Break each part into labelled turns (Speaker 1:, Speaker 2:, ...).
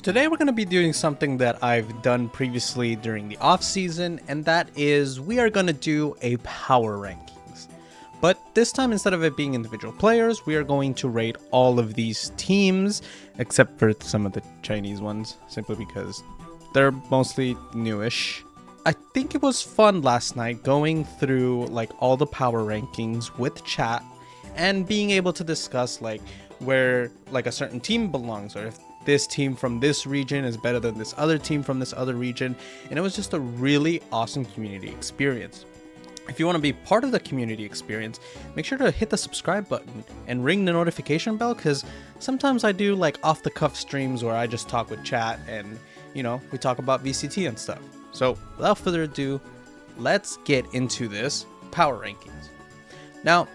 Speaker 1: Today we're going to be doing something that I've done previously during the off season, and that is we are going to do a power rankings. But this time, instead of it being individual players, we are going to rate all of these teams, except for some of the Chinese ones, simply because they're mostly newish. I think it was fun last night going through like all the power rankings with chat and being able to discuss like where like a certain team belongs, or if this team from this region is better than this other team from this other region. And it was just a really awesome community experience. If you want to be part of the community experience, make sure to hit the subscribe button and ring the notification bell, because sometimes I do like off the cuff streams where I just talk with chat and, you know, we talk about VCT and stuff. So without further ado, let's get into this power rankings. Now,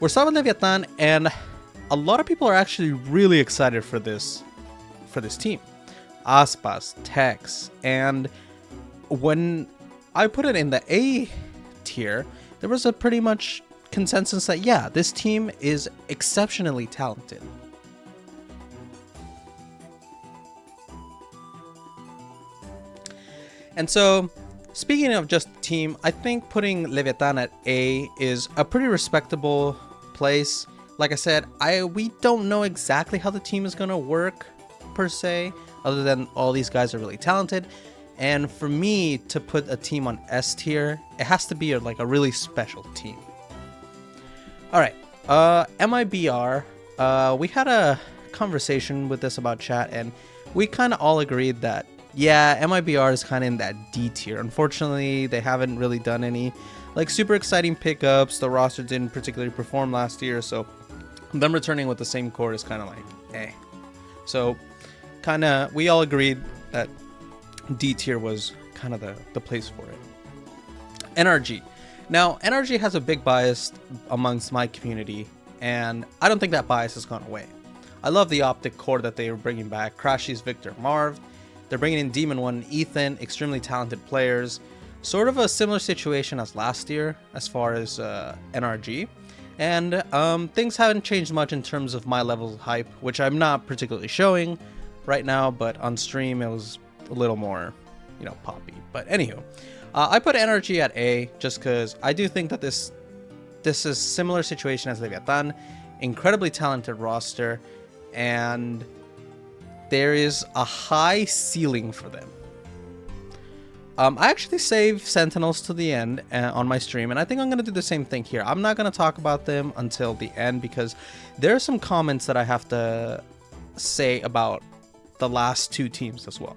Speaker 1: we're starting with Leviathan, and a lot of people are actually really excited for this team. Aspas, Tex, and when I put it in the A tier, there was a pretty much consensus that yeah, this team is exceptionally talented. And so, speaking of just team, I think putting Leviathan at A is a pretty respectable place. Like I said, we don't know exactly how the team is gonna work per se, other than all these guys are really talented. And for me to put a team on S tier, it has to be like a really special team. All right, MIBR. We had a conversation with this about chat, and we kind of all agreed that yeah, MIBR is kind of in that D tier. Unfortunately, they haven't really done any like super exciting pickups. The roster didn't particularly perform last year, so them returning with the same core is kind of like eh. So we all agreed that D tier was kind of the place for it. NRG. Now, NRG has a big bias amongst my community, and I don't think that bias has gone away. I love the optic core that they are bringing back. Crashies, Victor, Marv. They're bringing in Demon 1, Ethan, extremely talented players. Sort of a similar situation as last year as far as NRG. And things haven't changed much in terms of my level of hype, which I'm not particularly showing right now, but on stream it was a little more, you know, poppy. But anywho, I put NRG at A just because I do think that this is similar situation as Leviathan, incredibly talented roster, and there is a high ceiling for them. I actually saved Sentinels to the end on my stream, and I think I'm going to do the same thing here. I'm not going to talk about them until the end because there are some comments that I have to say about the last two teams as well.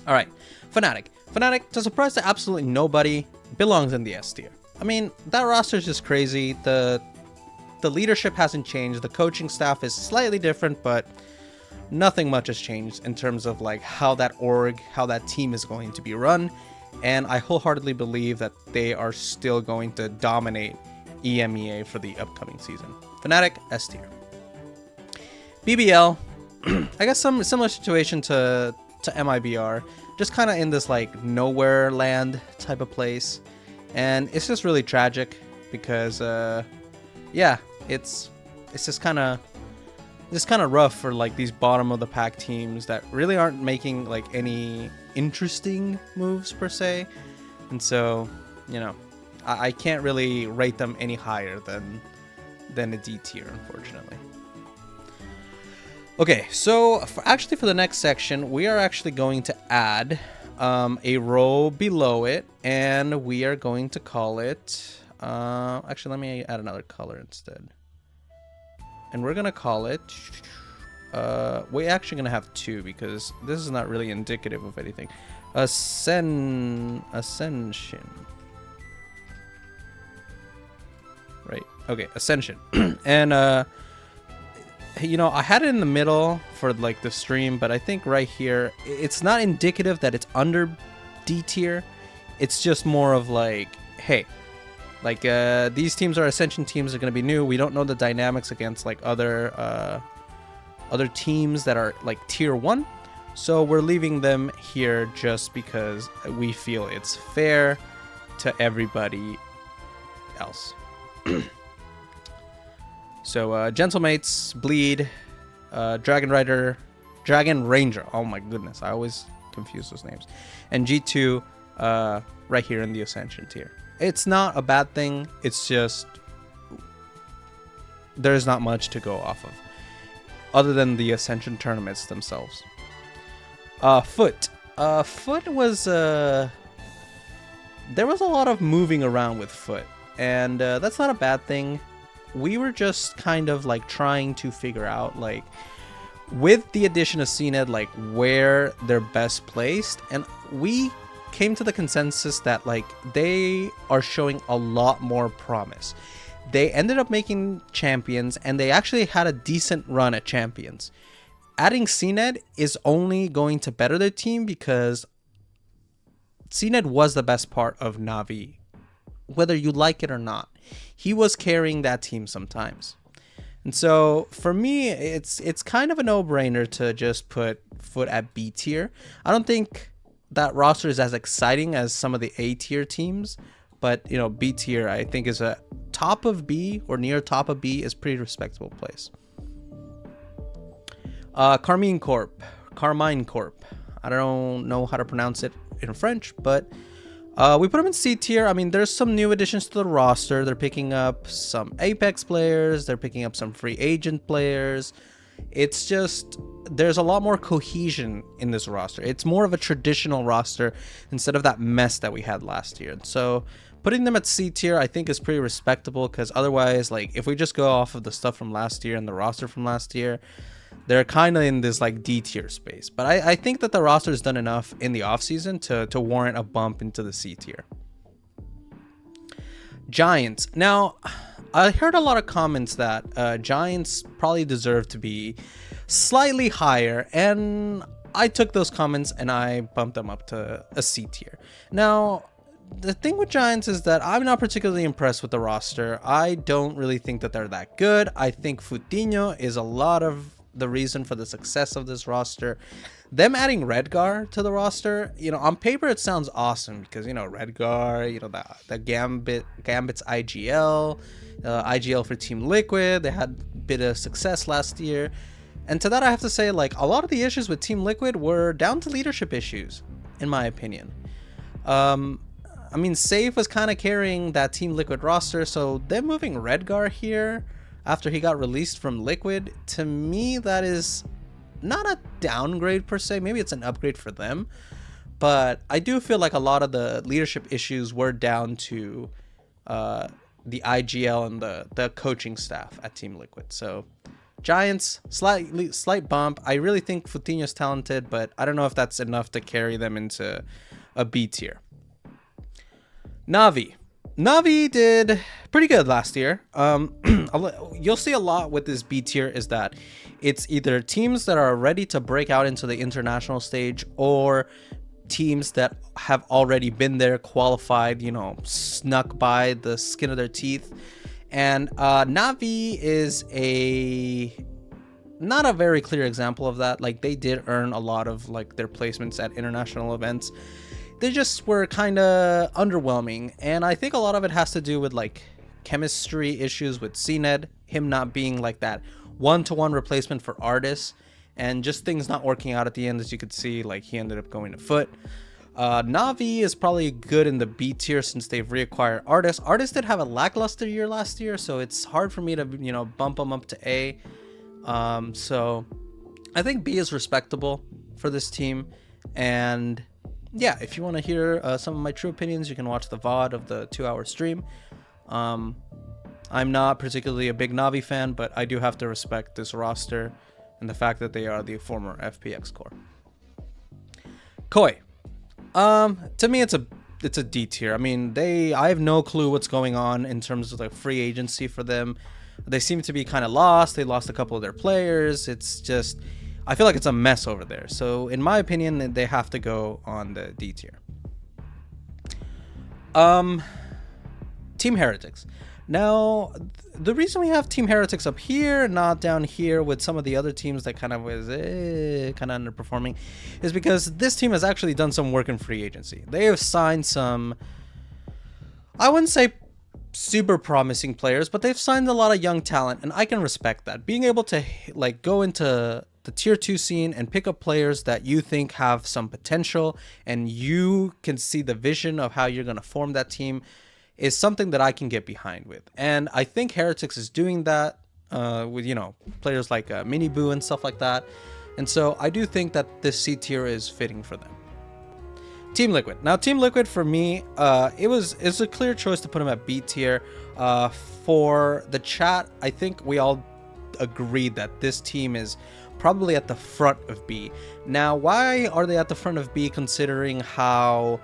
Speaker 1: All right, Fnatic. Fnatic, to surprise to absolutely nobody, belongs in the S tier. I mean, that roster is just crazy. The leadership hasn't changed. The coaching staff is slightly different, but nothing much has changed in terms of like how that team is going to be run. And I wholeheartedly believe that they are still going to dominate EMEA for the upcoming season. Fnatic, S tier. BBL, I guess some similar situation to MIBR, just kind of in this like nowhere land type of place, and it's just really tragic because yeah, it's just kind of rough for like these bottom of the pack teams that really aren't making like any interesting moves per se. And so, you know, I can't really rate them any higher than a D tier, unfortunately. Okay, so for the next section, we are actually going to add a row below it, and we are going to call it, actually let me add another color instead. And we're going to call it, we're actually going to have two because this is not really indicative of anything. Ascension. Right, okay, Ascension. And, you know, I had it in the middle for like the stream, but I think right here, it's not indicative that it's under D tier. It's just more of like, hey, like these teams are Ascension teams, are going to be new. We don't know the dynamics against like other teams that are like tier 1. So we're leaving them here just because we feel it's fair to everybody else. So Gentlemates, Bleed, Dragon Rider, Dragon Ranger. Oh my goodness, I always confuse those names. And G2 right here in the Ascension tier. It's not a bad thing. It's just there's not much to go off of other than the Ascension tournaments themselves. Foot. Foot was there was a lot of moving around with Foot, and that's not a bad thing. We were just kind of like trying to figure out, like, with the addition of CNED, like where they're best placed, and we came to the consensus that like they are showing a lot more promise. They ended up making champions, and they actually had a decent run at champions. Adding CNED is only going to better their team because CNED was the best part of Na'Vi, whether you like it or not. He was carrying that team sometimes. And so for me, it's kind of a no-brainer to just put Foot at B tier. I don't think that roster is as exciting as some of the A tier teams, but you know, B tier I think is a top of B or near top of B is pretty respectable place. Carmine Corp. I don't know how to pronounce it in French, but we put them in C tier. I mean, there's some new additions to the roster. They're picking up some Apex players. They're picking up some free agent players. It's just, there's a lot more cohesion in this roster. It's more of a traditional roster instead of that mess that we had last year. So putting them at C tier, I think is pretty respectable, because otherwise, like, if we just go off of the stuff from last year and the roster from last year, they're kind of in this like D tier space. But I think that the roster has done enough in the offseason to warrant a bump into the C tier. Giants. Now, I heard a lot of comments that Giants probably deserve to be slightly higher, and I took those comments and I bumped them up to a C tier. Now, the thing with Giants is that I'm not particularly impressed with the roster. I don't really think that they're that good. I think Futinho is a lot of the reason for the success of this roster. Them adding Redgar to the roster, you know, on paper it sounds awesome because, you know, Redgar, you know, the Gambit's IGL, IGL for Team Liquid. They had a bit of success last year. And to that I have to say, like, a lot of the issues with Team Liquid were down to leadership issues, in my opinion. I mean, Safe was kind of carrying that Team Liquid roster, so them moving Redgar here after he got released from Liquid, to me, that is not a downgrade per se. Maybe it's an upgrade for them. But I do feel like a lot of the leadership issues were down to the IGL and the coaching staff at Team Liquid. So Giants, slight bump. I really think Futinho's talented, but I don't know if that's enough to carry them into a B tier. Na'Vi did pretty good last year. You'll see a lot with this B tier is that it's either teams that are ready to break out into the international stage or teams that have already been there, qualified, you know, snuck by the skin of their teeth. And Na'Vi is not a very clear example of that. Like, they did earn a lot of like their placements at international events. They just were kind of underwhelming, and I think a lot of it has to do with like chemistry issues with CNED, him not being like that one-to-one replacement for Artis, and just things not working out at the end. As you could see, like, he ended up going to Foot. Na'Vi is probably good in the B tier since they've reacquired Artis. Artis did have a lackluster year last year, so it's hard for me to, you know, bump them up to A. So I think B is respectable for this team. And yeah, if you want to hear some of my true opinions, you can watch the VOD of the 2-hour stream. I'm not particularly a big Na'Vi fan, but I do have to respect this roster and the fact that they are the former FPX core. Koi. To me, it's a D tier. I mean, I have no clue what's going on in terms of like free agency for them. They seem to be kind of lost. They lost a couple of their players. It's just, I feel like it's a mess over there. So in my opinion, they have to go on the D tier. Team Heretics. Now, the reason we have Team Heretics up here, not down here with some of the other teams that kind of was kind of underperforming, is because this team has actually done some work in free agency. They have signed some, I wouldn't say super promising players, but they've signed a lot of young talent, and I can respect that. Being able to like go into the tier 2 scene and pick up players that you think have some potential and you can see the vision of how you're going to form that team is something that I can get behind with. And I think Heretics is doing that with, you know, players like Mini Boo and stuff like that. And so I do think that this C tier is fitting for them. Team Liquid. Now, Team Liquid for me, it's a clear choice to put them at B tier. For the chat, I think we all agreed that this team is probably at the front of B. Now, why are they at the front of B considering how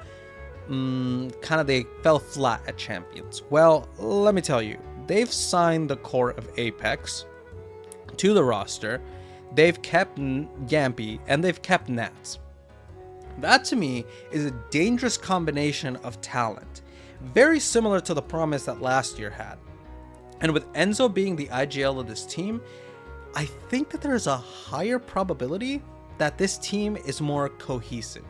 Speaker 1: kind of they fell flat at Champions? Well, let me tell you, they've signed the core of Apex to the roster. They've kept Yampy and they've kept Nats. That to me is a dangerous combination of talent, very similar to the promise that last year had. And with Enzo being the IGL of this team, I think that there is a higher probability that this team is more cohesive.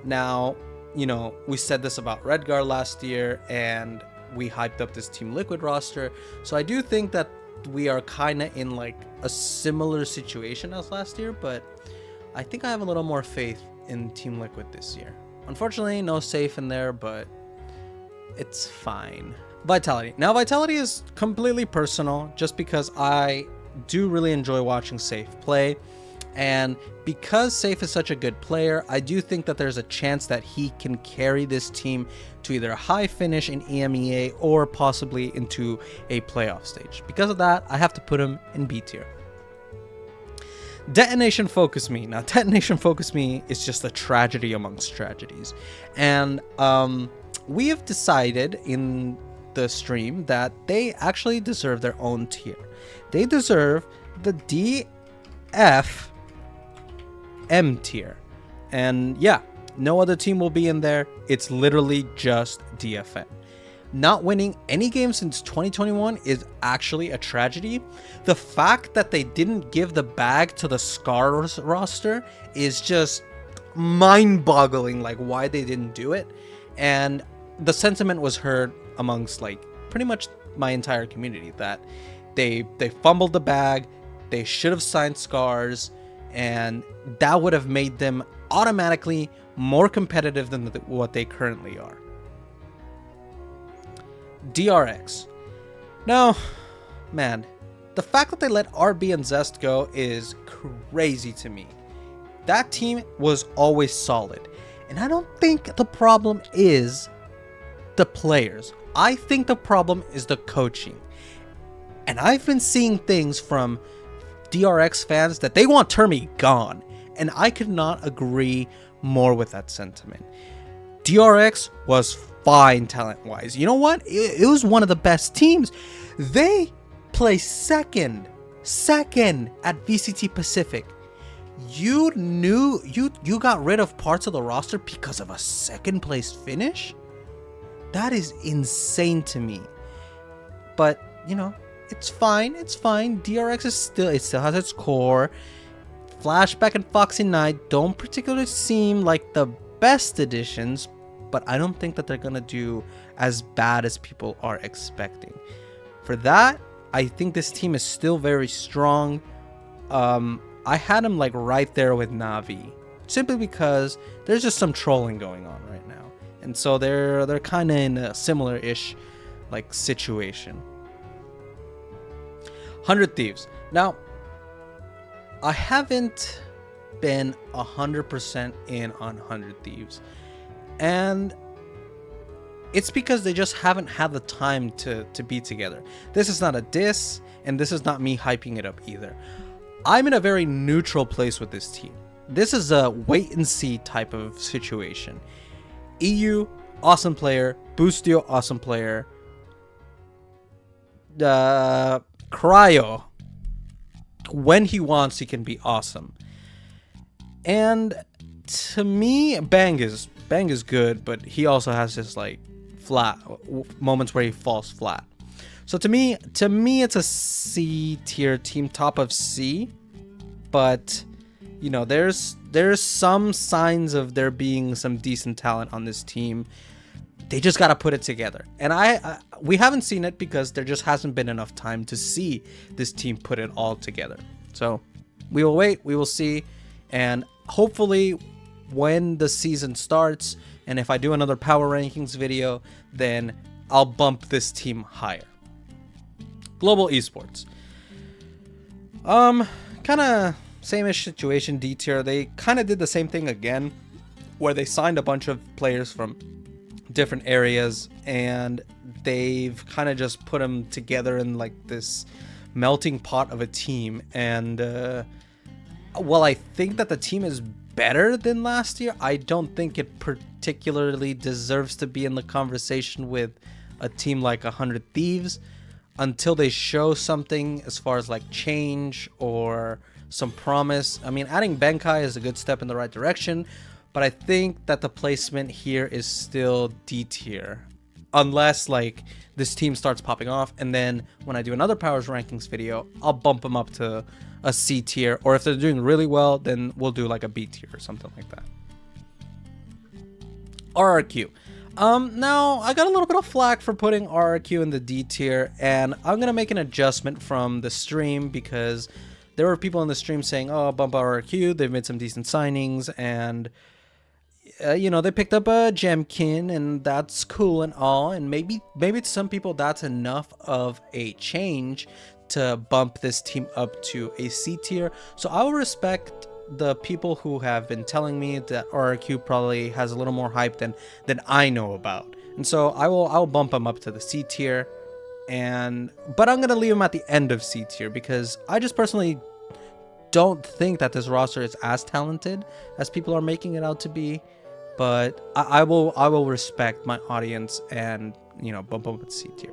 Speaker 1: Now, you know, we said this about Redgar last year and we hyped up this Team Liquid roster. So I do think that we are kind of in like a similar situation as last year, but I think I have a little more faith in Team Liquid this year. Unfortunately, no safe in there, but it's fine. Vitality. Now, Vitality is completely personal just because I do really enjoy watching Safe play. And because Safe is such a good player, I do think that there's a chance that he can carry this team to either a high finish in EMEA or possibly into a playoff stage. Because of that, I have to put him in B tier. Detonation Focus Me. Now, Detonation Focus Me is just a tragedy amongst tragedies. And we have decided in the stream that they actually deserve their own tier. They deserve the DF M tier. And yeah, no other team will be in there. It's literally just DFM. Not winning any game since 2021 is actually a tragedy. The fact that they didn't give the bag to the Scars roster is just mind-boggling, like why they didn't do it. And the sentiment was heard amongst like pretty much my entire community that they fumbled the bag, they should have signed Scars, and that would have made them automatically more competitive than what they currently are. DRX. Now, man, the fact that they let RB and Zest go is crazy to me. That team was always solid, and I don't think the problem is the players. I think the problem is the coaching. And I've been seeing things from DRX fans that they want Termi gone, and I could not agree more with that sentiment. DRX was fine talent-wise. You know what? It was one of the best teams. They placed second at VCT Pacific. You knew you got rid of parts of the roster because of a second place finish? That is insane to me. But, you know, it's fine. It's fine. DRX is still has its core. Flashback and Foxy Knight don't particularly seem like the best additions, but I don't think that they're gonna do as bad as people are expecting. For that, I think this team is still very strong. I had them like right there with Na'Vi, simply because there's just some trolling going on right now, and so they're kind of in a similar-ish like situation. 100 Thieves. Now, I haven't been 100% in on 100 Thieves, and it's because they just haven't had the time to be together. This is not a diss, and this is not me hyping it up either. I'm in a very neutral place with this team. This is a wait and see type of situation. EU, awesome player. Boostio, awesome player. Cryo, when he wants, he can be awesome. And to me, Bang is good, but he also has this like flat moments where he falls flat. So to me, it's a C tier team, top of C. But you know, there's some signs of there being some decent talent on this team. They just gotta put it together, and we haven't seen it because there just hasn't been enough time to see this team put it all together. So We will wait, we will see, and hopefully when the season starts, and if I do another power rankings video, then I'll bump this team higher. Global esports. Kind of same-ish situation, D tier. They kind of did the same thing again, where they signed a bunch of players from different areas, and they've kind of just put them together in like this melting pot of a team. And while I think that the team is better than last year, I don't think it particularly deserves to be in the conversation with a team like 100 Thieves until they show something as far as like change or some promise. I mean, adding Benkai is a good step in the right direction, but I think that the placement here is still D tier, unless like this team starts popping off, and then when I do another powers rankings video, I'll bump them up to a C tier, or if they're doing really well, then we'll do like a B tier or something like that. RRQ. Now I got a little bit of flack for putting RRQ in the D tier, and I'm gonna make an adjustment from the stream because there were people in the stream saying, "Oh, bump RRQ. They've made some decent signings, and you know, they picked up a Gemkin, and that's cool and all. And maybe to some people that's enough of a change to bump this team up to a C tier. So I will respect the people who have been telling me that RRQ probably has a little more hype than I know about, and so I'll bump them up to the C tier, but I'm gonna leave them at the end of C tier because I just personally don't think that this roster is as talented as people are making it out to be. But I will respect my audience and, you know, bump up to C tier.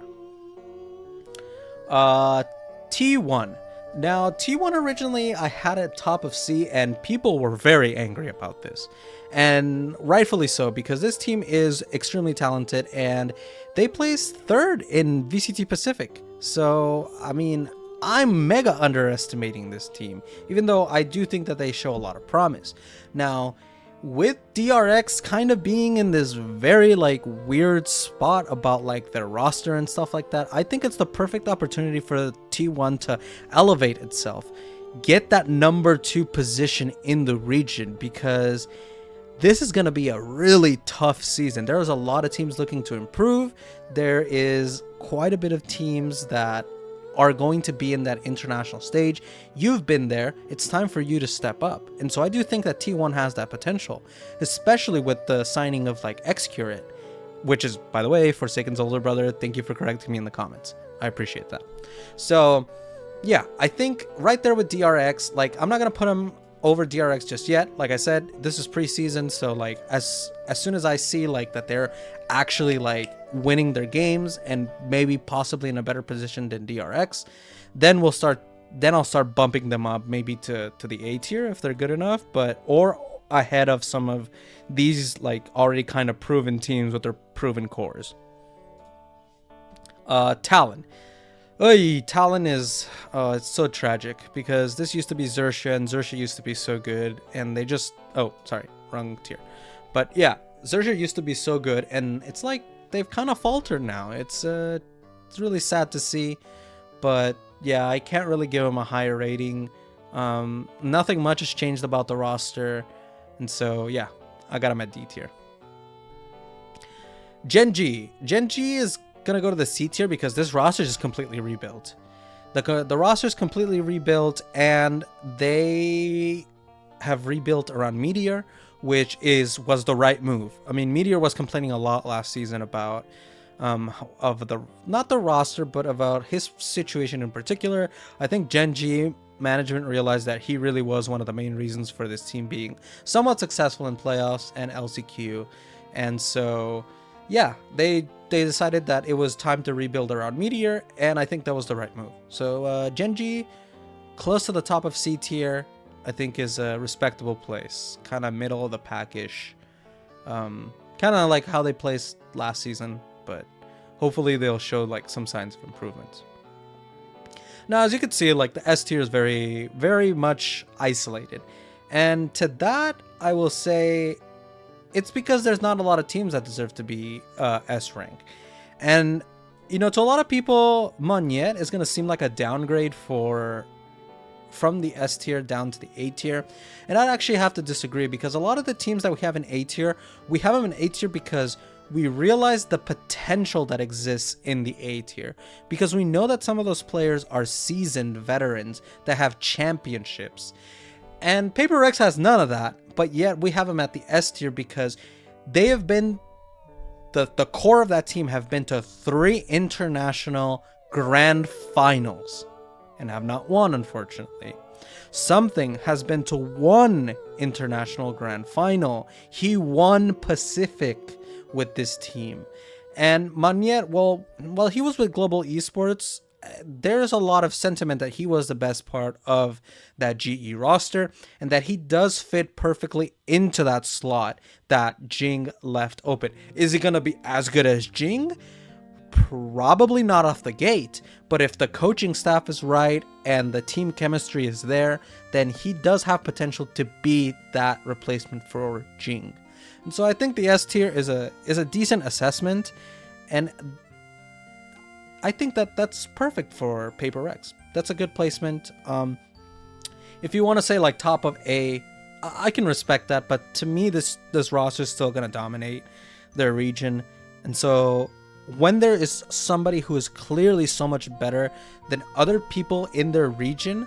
Speaker 1: T1. Now, T1 originally I had it top of C, and people were very angry about this. And rightfully so, because this team is extremely talented, and they placed third in VCT Pacific. So, I mean, I'm mega underestimating this team, even though I do think that they show a lot of promise. Now, with DRX kind of being in this very like weird spot about like their roster and stuff like that, I think it's the perfect opportunity for T1 to elevate itself, get that number 2 position in the region, because this is going to be a really tough season. There's a lot of teams looking to improve. There is quite a bit of teams that are going to be in that international stage. You've been there. It's time for you to step up. And so I do think that T1 has that potential, especially with the signing of like Xcurate, which is, by the way, Forsaken's older brother. Thank you for correcting me in the comments. I appreciate that. So yeah, I think right there with DRX, like I'm not going to put him over DRX just yet. Like I said, this is preseason, so like as soon as I see like that they're actually like winning their games and maybe possibly in a better position than DRX, then I'll start bumping them up maybe to the A tier if they're good enough, or ahead of some of these like already kind of proven teams with their proven cores. Talon. Talon is it's so tragic because this used to be Xerxia, and Xerxia used to be so good, and they just sorry, wrong tier. But yeah, Xerxia used to be so good, and it's like they've kind of faltered now. It's really sad to see, but yeah, I can't really give them a higher rating. Nothing much has changed about the roster, and so yeah, I got them at D tier. Gen G is gonna go to the C tier because this roster is just completely rebuilt. The roster is completely rebuilt, and they have rebuilt around Meteor, which was the right move. I mean, Meteor was complaining a lot last season about not the roster, but about his situation in particular. I think Gen G management realized that he really was one of the main reasons for this team being somewhat successful in playoffs and LCQ, and so yeah, they decided that it was time to rebuild around Meteor, and I think that was the right move. So Gen G, close to the top of C tier, I think is a respectable place, kind of middle of the pack-ish, kind of like how they placed last season, but hopefully they'll show like some signs of improvement. Now, as you can see, like the S tier is very, very much isolated, and to that I will say it's because there's not a lot of teams that deserve to be S rank. And, you know, to a lot of people, Monyet is going to seem like a downgrade for from the S tier down to the A tier. And I'd actually have to disagree, because a lot of the teams that we have in A tier, we have them in A tier because we realize the potential that exists in the A tier, because we know that some of those players are seasoned veterans that have championships. And Paper Rex has none of that, but yet we have them at the S tier because they have been, the core of that team have been to 3 international grand finals and have not won, unfortunately. Something has been to 1 international grand final. He won Pacific with this team. And Maniet, well, while he was with Global Esports, there's a lot of sentiment that he was the best part of that GE roster, and that he does fit perfectly into that slot that Jing left open. Is he going to be as good as Jing? Probably not off the gate, but if the coaching staff is right and the team chemistry is there, then he does have potential to be that replacement for Jing. And so I think the S tier is a decent assessment, and I think that that's perfect for Paper Rex. That's a good placement. If you want to say like top of A, I can respect that, but to me this roster is still going to dominate their region. And so when there is somebody who is clearly so much better than other people in their region,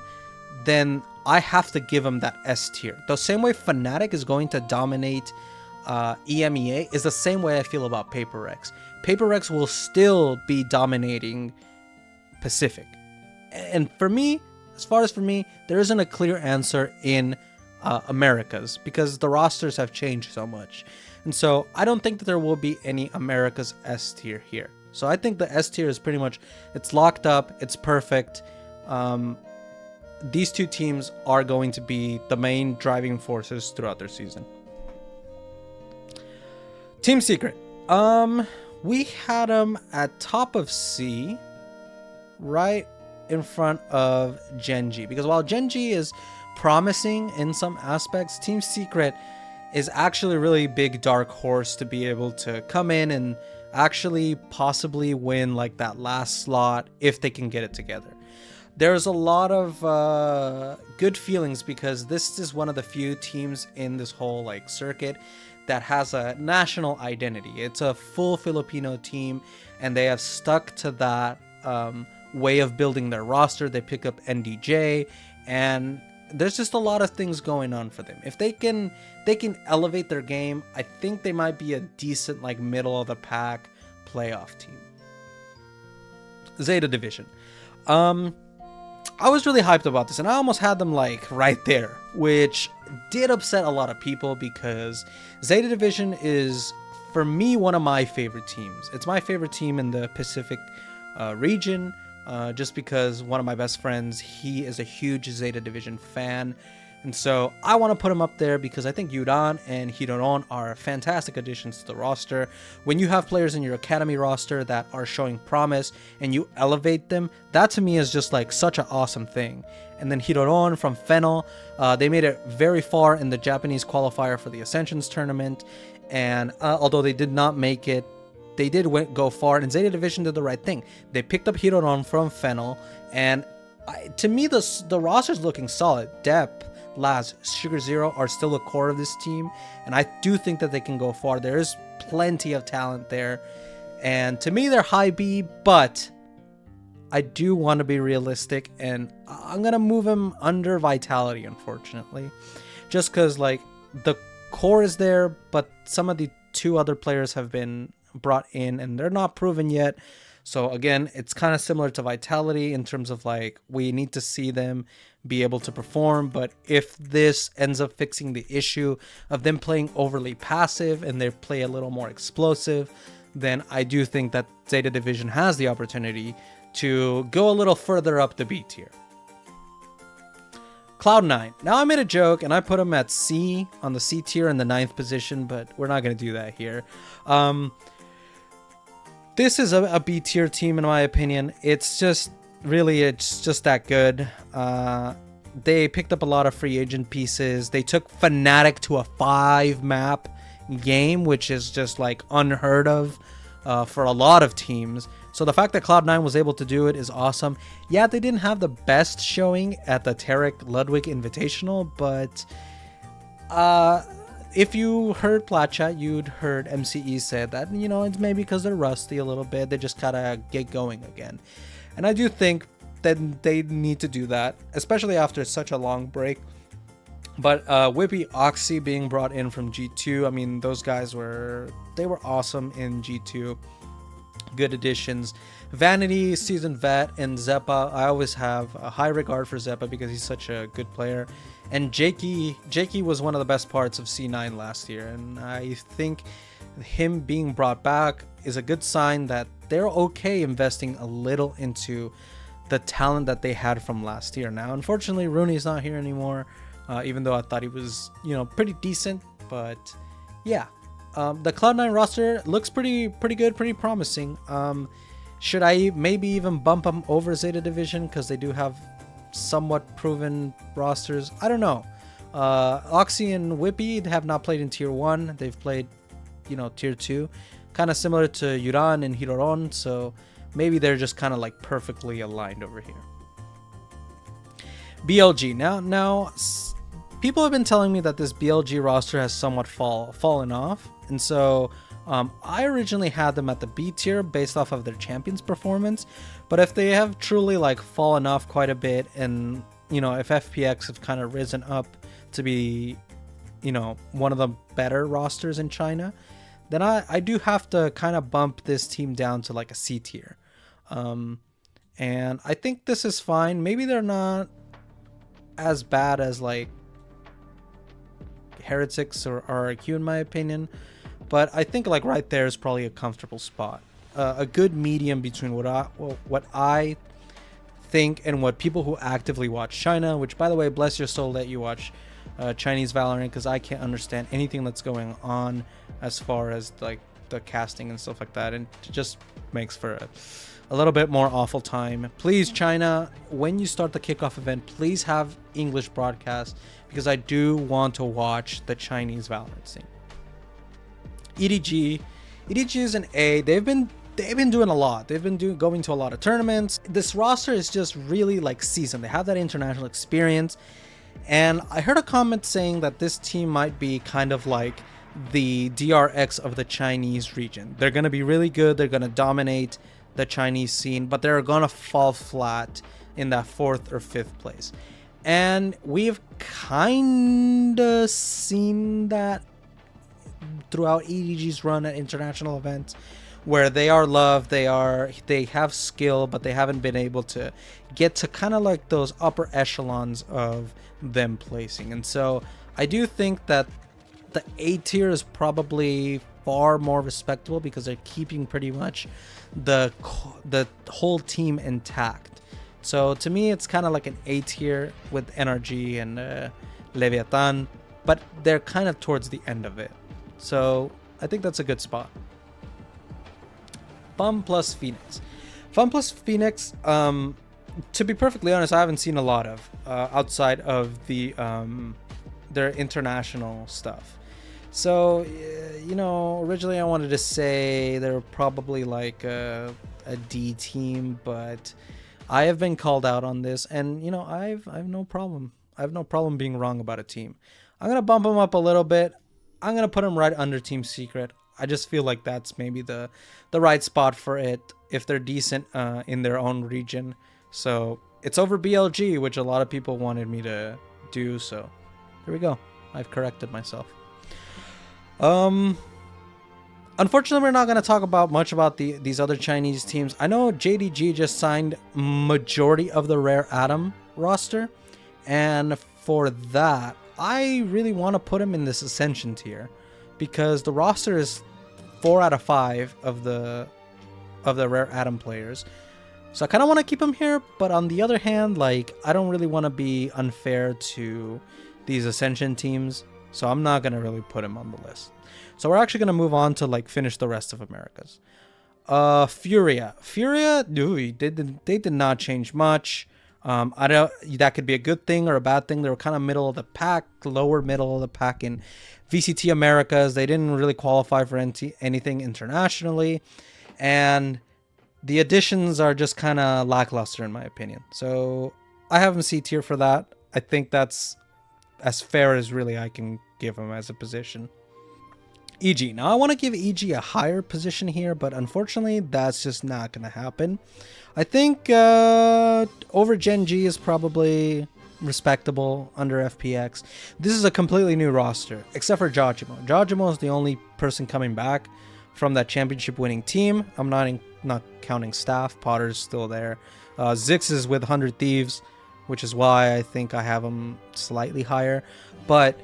Speaker 1: then I have to give them that S tier. The same way Fnatic is going to dominate EMEA is the same way I feel about Paper Rex. Paper Rex will still be dominating Pacific. And for me, as far as for me, there isn't a clear answer in Americas, because the rosters have changed so much. And so I don't think that there will be any Americas S tier here. So I think the S tier is pretty much, it's locked up, it's perfect. These 2 teams are going to be the main driving forces throughout their season. Team Secret. We had them at top of C, right in front of Genji. Because while Genji is promising in some aspects, Team Secret is actually a really big dark horse to be able to come in and actually possibly win like that last slot if they can get it together. There's a lot of good feelings, because this is one of the few teams in this whole like circuit that has a national identity. It's a full Filipino team, and they have stuck to that way of building their roster. They pick up NDJ, and there's just a lot of things going on for them. If they can elevate their game, I think they might be a decent like middle of the pack playoff team. Zeta Division. I was really hyped about this, and I almost had them like right there, which did upset a lot of people, because Zeta Division is, for me, one of my favorite teams. It's my favorite team in the Pacific region, just because one of my best friends, he is a huge Zeta Division fan. And so I want to put him up there because I think Yudan and Hiroron are fantastic additions to the roster. When you have players in your academy roster that are showing promise and you elevate them, that to me is just like such an awesome thing. And then Hiroron from Fennel, they made it very far in the Japanese qualifier for the Ascensions tournament. And although they did not make it, they did go far, and Zeta Division did the right thing. They picked up Hiroron from Fennel, and to me, the roster's looking solid. Dep, Laz, Sugar Zero are still the core of this team, and I do think that they can go far. There is plenty of talent there, and to me, they're high B, but I do want to be realistic, and I'm going to move them under Vitality, unfortunately, just because, like, the core is there, but some of the 2 other players have been brought in, and they're not proven yet. So again, it's kind of similar to Vitality in terms of like, we need to see them be able to perform. But if this ends up fixing the issue of them playing overly passive and they play a little more explosive, then I do think that Zeta Division has the opportunity to go a little further up the B tier. Cloud9. Now I made a joke and I put them at C, on the C tier in the 9th position, but we're not going to do that here. This is a B tier team in my opinion. It's just that good. They picked up a lot of free agent pieces. They took Fnatic to a 5-map game, which is just like unheard of for a lot of teams. So the fact that Cloud9 was able to do it is awesome. Yeah, they didn't have the best showing at the Tarek Ludwig Invitational, but if you heard Plat Chat, you'd heard MCE said that, you know, it's maybe because they're rusty a little bit. They just gotta get going again. And I do think that they need to do that, especially after such a long break. But Whippy Oxy being brought in from G2, I mean, those guys were awesome in G2. Good additions. Vanity, seasoned vet, and Zeppa. I always have a high regard for Zeppa because he's such a good player. And Jakey was one of the best parts of C9 last year, and I think him being brought back is a good sign that they're okay investing a little into the talent that they had from last year. Now, unfortunately, Rooney's not here anymore, even though I thought he was, you know, pretty decent. But yeah, the Cloud9 roster looks pretty good, pretty promising. Should I maybe even bump them over Zeta Division because they do have somewhat proven rosters? I don't know. Oxy and Whippy have not played in Tier 1. They've played, you know, Tier 2. Kind of similar to Yuran and Hiroron, so maybe they're just kind of like perfectly aligned over here. BLG. Now, people have been telling me that this BLG roster has somewhat fallen off, and so I originally had them at the B tier based off of their champions performance, but if they have truly like fallen off quite a bit, and you know, if FPX have kind of risen up to be, you know, one of the better rosters in China, then I do have to kind of bump this team down to like a C tier. And I think this is fine. Maybe they're not as bad as like Heretics or RRQ in my opinion, but I think like right there is probably a comfortable spot, a good medium between what I think and what people who actively watch China, which by the way, bless your soul that you watch Chinese Valorant, because I can't understand anything that's going on as far as like the casting and stuff like that, and it just makes for a little bit more awful time. Please, China, when you start the kickoff event, please have English broadcast, because I do want to watch the Chinese Valorant scene. EDG is an A. They've been doing a lot. They've been going to a lot of tournaments. This roster is just really like seasoned. They have that international experience. And I heard a comment saying that this team might be kind of like the DRX of the Chinese region. They're going to be really good. They're going to dominate the Chinese scene, but they're going to fall flat in that 4th or 5th place. And we've kind of seen that throughout EDG's run at international events, where they are loved, they have skill, but they haven't been able to get to kind of like those upper echelons of them placing. And so I do think that the A tier is probably far more respectable because they're keeping pretty much the whole team intact. So to me, it's kind of like an A tier with NRG and Leviathan, but they're kind of towards the end of it. So I think that's a good spot. Fun plus Phoenix. Fun plus Phoenix, to be perfectly honest, I haven't seen a lot of outside of the their international stuff. So, you know, originally I wanted to say they're probably like a D team, but I have been called out on this, and you know, I have no problem. I have no problem being wrong about a team. I'm gonna bump them up a little bit. I'm gonna put them right under Team Secret. I just feel like that's maybe the right spot for it if they're decent in their own region. So it's over BLG, which a lot of people wanted me to do. So here we go. I've corrected myself. Unfortunately, we're not going to talk about much about these other Chinese teams. I know JDG just signed majority of the Rare Atom roster, and for that, I really want to put him in this Ascension tier because the roster is 4 out of 5 of the Rare Atom players. So I kind of want to keep him here, but on the other hand, like, I don't really want to be unfair to these Ascension teams, so I'm not going to really put him on the list. So we're actually going to move on to like finish the rest of Americas. Furia, they did not change much. I don't, that could be a good thing or a bad thing. They were kind of middle of the pack, lower middle of the pack in VCT Americas. They didn't really qualify for anything internationally. And The additions are just kind of lackluster in my opinion. So I have him C tier for that. I think that's as fair as really I can give him as a position. EG. Now I want to give EG a higher position here, but unfortunately that's just not going to happen. I think over Gen G is probably respectable under FPX. This is a completely new roster, except for Jojimo. Jojimo is the only person coming back from that championship winning team. I'm not counting staff. Potter's still there. Zix is with 100 Thieves, which is why I think I have him slightly higher. But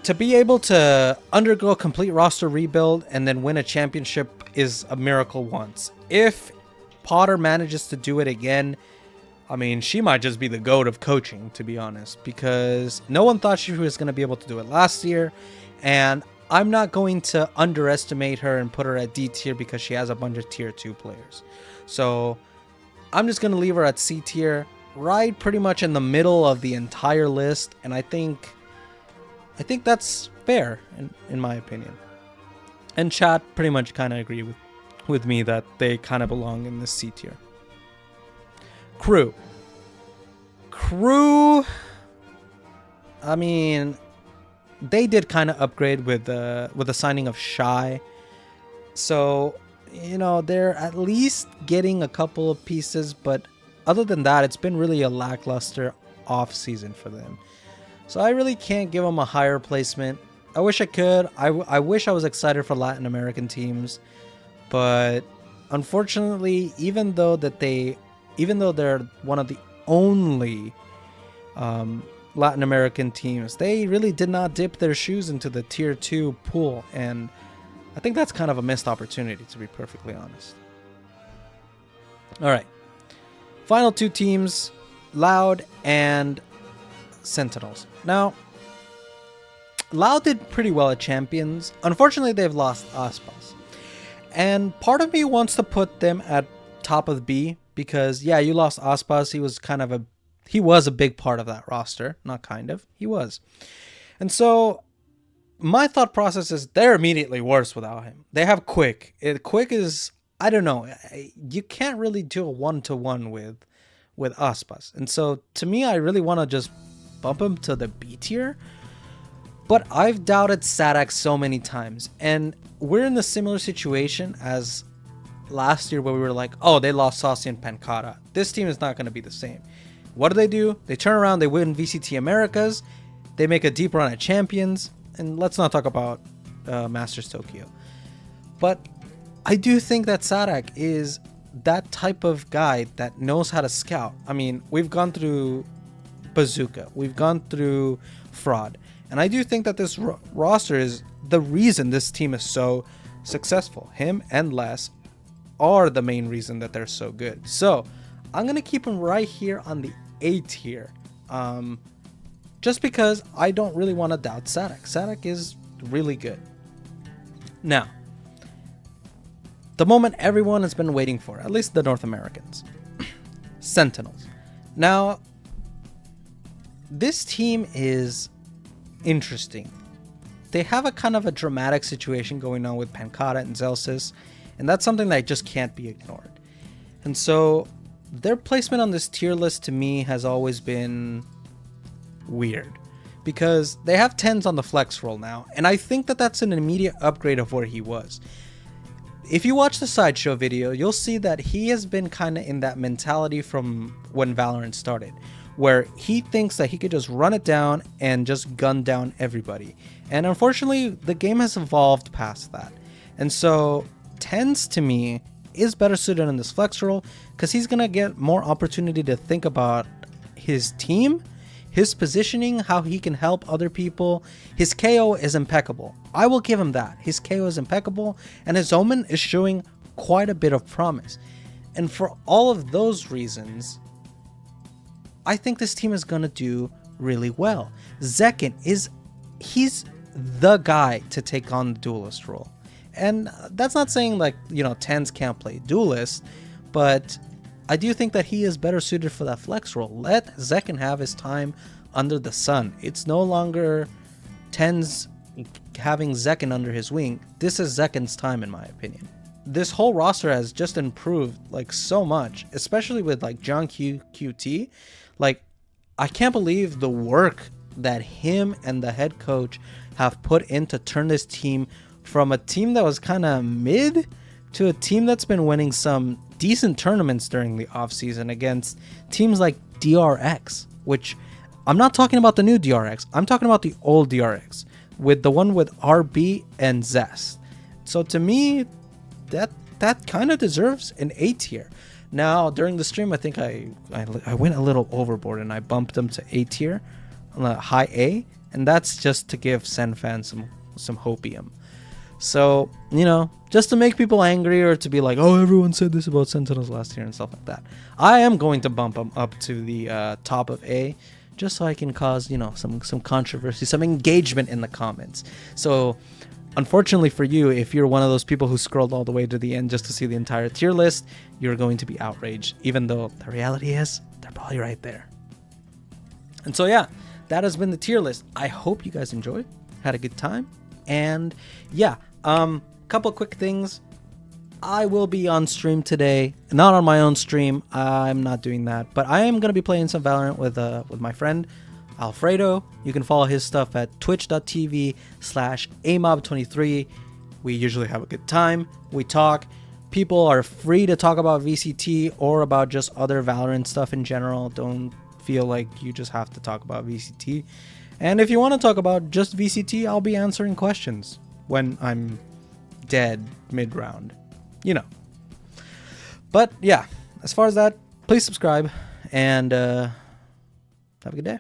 Speaker 1: to be able to undergo a complete roster rebuild and then win a championship is a miracle once. If Potter manages to do it again, I mean, she might just be the GOAT of coaching, to be honest, because no one thought she was going to be able to do it last year. And I'm not going to underestimate her and put her at D tier because she has a bunch of tier 2 players. So I'm just going to leave her at C tier, right pretty much in the middle of the entire list. And I think that's fair in my opinion. And chat pretty much kind of agree with me that they kind of belong in this C tier. Crew, I mean, they did kind of upgrade with the signing of Shy. So, you know, they're at least getting a couple of pieces, but other than that, it's been really a lackluster off season for them. So I really can't give them a higher placement. I wish I could. I wish I was excited for Latin American teams, but unfortunately, even though they're one of the only Latin American teams, they really did not dip their shoes into the tier 2 pool, and I think that's kind of a missed opportunity, to be perfectly honest. All right, final two teams, Loud and Sentinels. Now, Loud did pretty well at Champions. Unfortunately, they've lost Aspas, and part of me wants to put them at top of B because, yeah, you lost Aspas. He was a big part of that roster. Not kind of, he was. And so my thought process is they're immediately worse without him. They have Quick. Quick is, I don't know, you can't really do a one-to-one with Aspas. And so to me, I really want to just bump him to the B tier. But I've doubted Sadak so many times. And we're in a similar situation as last year where we were like, oh, they lost Saucy and Pancata. This team is not going to be the same. What do? They turn around, they win VCT Americas, they make a deep run at Champions, and let's not talk about Masters Tokyo. But I do think that Sadak is that type of guy that knows how to scout. I mean, we've gone through Bazooka, we've gone through Fraud, and I do think that this roster is the reason this team is so successful. Him and Les are the main reason that they're so good. So I'm going to keep him right here on the A tier. Just because I don't really want to doubt Sadak. Sadak is really good. Now, the moment everyone has been waiting for, at least the North Americans. Sentinels. Now, this team is interesting. They have a kind of a dramatic situation going on with Pancata and Zelsis, and that's something that just can't be ignored. And so their placement on this tier list to me has always been weird because they have 10s on the flex roll now, and I think that that's an immediate upgrade of where he was. If you watch the sideshow video, you'll see that he has been kind of in that mentality from when Valorant started, where he thinks that he could just run it down and just gun down everybody. And unfortunately, the game has evolved past that. And so 10s to me is better suited in this flex role because he's going to get more opportunity to think about his team, his positioning, how he can help other people. His KO is impeccable. I will give him that. His KO is impeccable, and his Omen is showing quite a bit of promise. And for all of those reasons, I think this team is going to do really well. Zekin he's the guy to take on the duelist role. And that's not saying, like, you know, 10s can't play duelist, but I do think that he is better suited for that flex role. Let Zekin have his time under the sun. It's no longer 10s having Zekin under his wing. This is Zekin's time, in my opinion. this whole roster has just improved like so much, especially with like John QT. Like, I can't believe the work that him and the head coach have put in to turn this team from a team that was kind of mid to a team that's been winning some decent tournaments during the offseason against teams like DRX, which I'm not talking about the new DRX. I'm talking about the old DRX with the one with RB and Zest. So to me, that kind of deserves an A tier. Now, during the stream, I think I went a little overboard and I bumped them to A tier, high A, and that's just to give Sen fans some hopium. So, you know, just to make people angry or to be like, oh, everyone said this about Sentinels last year and stuff like that. I am going to bump them up to the top of A, just so I can cause, you know, some controversy, some engagement in the comments. So, unfortunately for you, if you're one of those people who scrolled all the way to the end just to see the entire tier list, you're going to be outraged, even though the reality is they're probably right there. And so, yeah, that has been the tier list. I hope you guys enjoyed, had a good time. And yeah, couple quick things. I will be on stream today, not on my own stream. I'm not doing that, but I am going to be playing some Valorant with my friend Alfredo. You can follow his stuff at twitch.tv/amob23. We usually have a good time. We talk. People are free to talk about VCT or about just other Valorant stuff in general. Don't feel like you just have to talk about VCT. And if you want to talk about just VCT, I'll be answering questions when I'm dead mid-round. You know. But yeah, as far as that, please subscribe and have a good day.